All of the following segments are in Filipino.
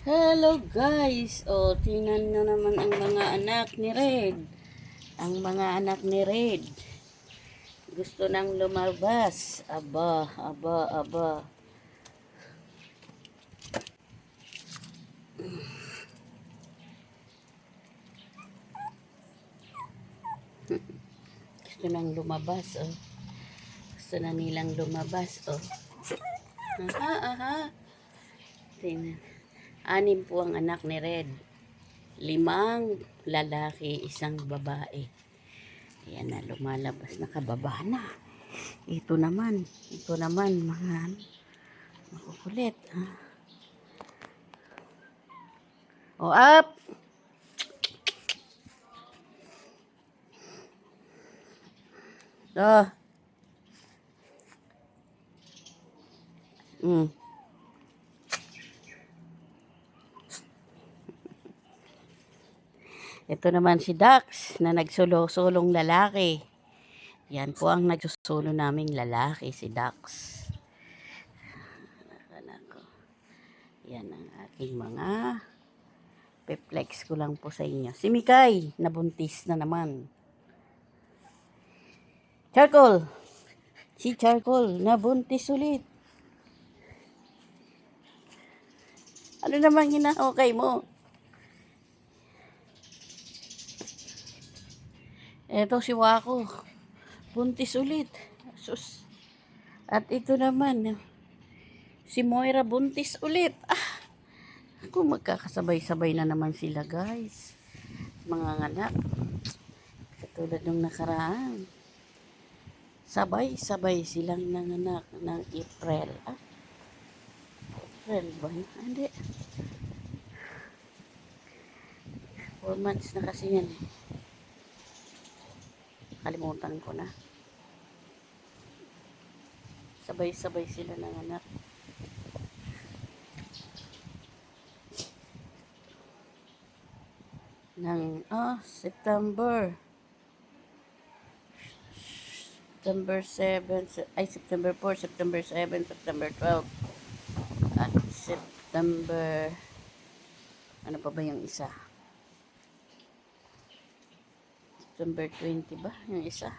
Hello guys! O, tingnan nyo naman ang mga anak ni Red. Ang mga anak ni Red. Gusto nang lumabas. Aba, aba, aba. Gusto nang lumabas, oh. Gusto na nilang lumabas, oh. Aha, aha. Tingnan. 6 po ang anak ni Red. 5 lalaki, 1 babae. Ayan na, lumalabas. Nakababa na. Ito naman, mga makukulit. O, up! Oh. Mm. Ito naman si Dax na nagsulo-sulong lalaki. Yan po ang nagsusulo naming lalaki, si Dax. Yan ang aking mga pe-flex ko lang po sa inyo. Si Mikay, nabuntis na naman. Charcoal! Si Charcoal, nabuntis ulit. Ano namang hinahukay mo? Eto si Wako, buntis ulit. Sus. At ito naman, si Moira buntis ulit. Ako magkakasabay-sabay na naman sila guys. Mga anak. Katulad ng nakaraan. Sabay-sabay silang nanganak ng April. April ba? Hindi. 4 months na kasi yan. Kalimutan ko na. Sabay-sabay sila nanganak. Ng September 7, September 4, September 7, September 12, at September, ano pa ba yung isa? September 20 ba yung isa?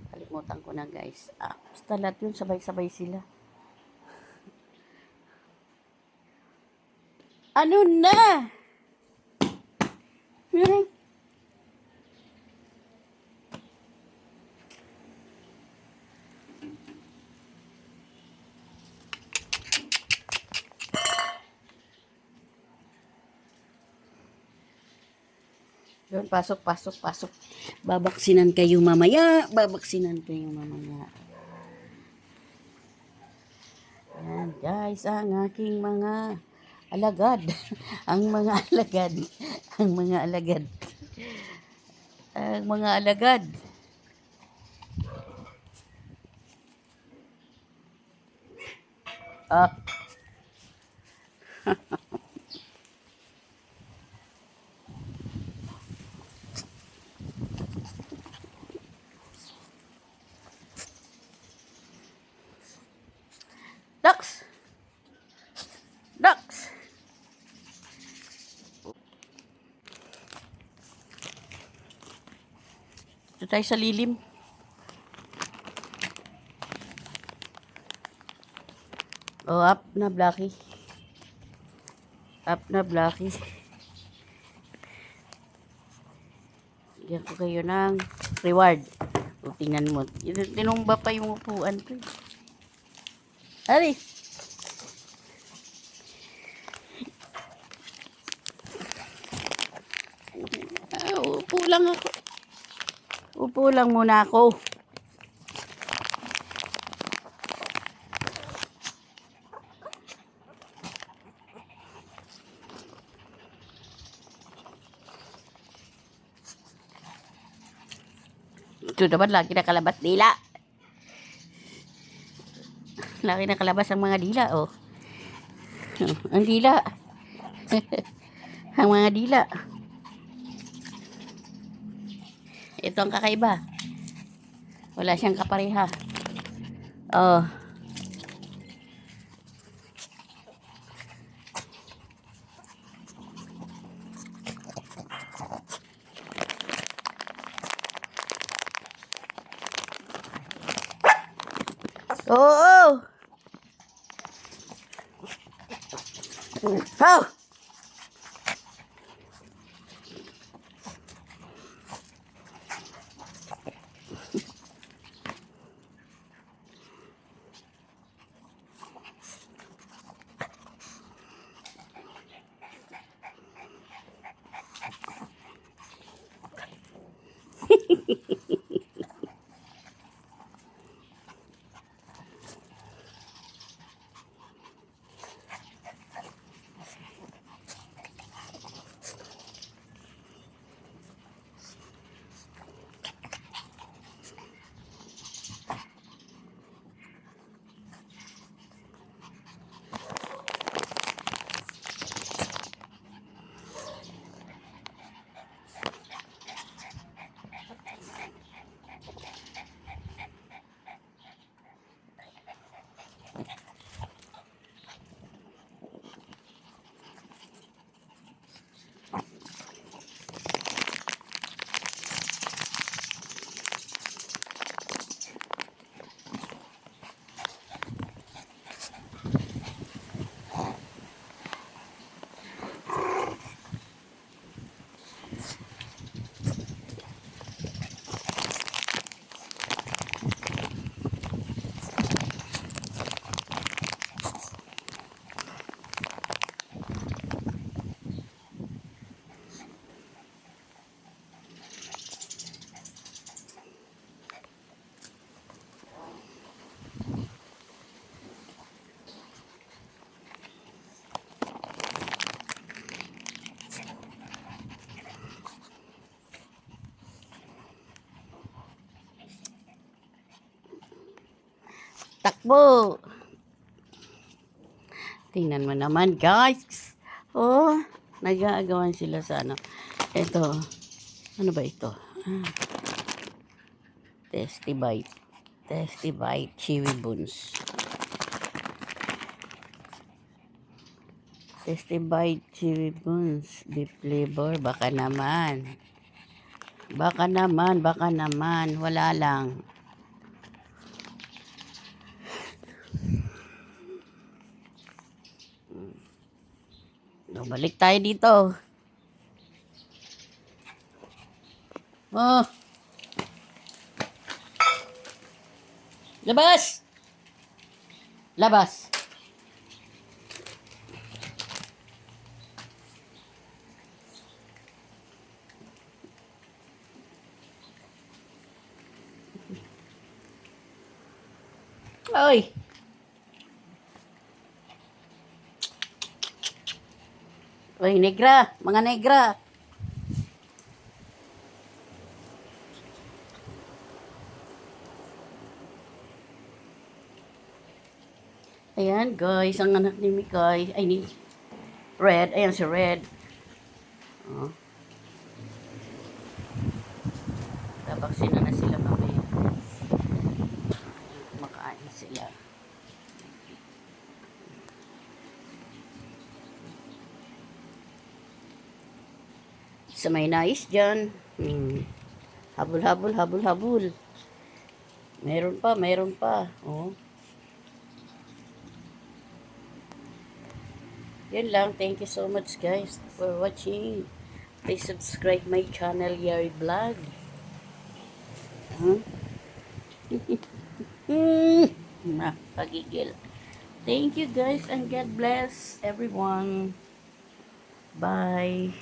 Kalimutan ko na guys. Basta lahat yun, sabay-sabay sila. Ano na? Meron. Yun, pasok. Babaksinan kayo mamaya. Yan, guys, ang aking mga alagad. Ang mga alagad. Ah, Dax! Ito tayo sa lilim. Up na, Blackie. Bigyan ko kayo ng reward. O, tingnan mo. Tinumba pa yung upuan ko. Ali! Upo lang muna ako. Ito naman, lagi na kalabas dila. Lagi na kalabas ang mga dila, oh. Ang dila. Ang mga dila. Ito ang kakaiba. Wala siyang kapareha. Oh. Oo! Oh! Takbo! Tingnan mo naman, guys. Oh, nag-aagawan sila sa ano. Ito. Ano ba ito? Tasty Bite. Tasty Bite Chewy Buns. Tasty Bite Chewy Buns. Beef flavor. Baka naman. Baka naman. Baka naman. Wala lang. Balik tayo dito. Oh. Labas! Labas! Oy! Oy, negra! Mga negra! Ayan, guys, ang anak ni Mikay, ay ni Red, ayan si Red. Oh. Tabaksina na sila mamaya. Makain sila. Sa may nais dyan. Habol, habol, habol, habol. Meron pa, meron pa. Oh. Yun lang. Thank you so much, guys, for watching. Please subscribe my channel, Yari Vlog. Pagigil. Thank you, guys, and God bless everyone. Bye.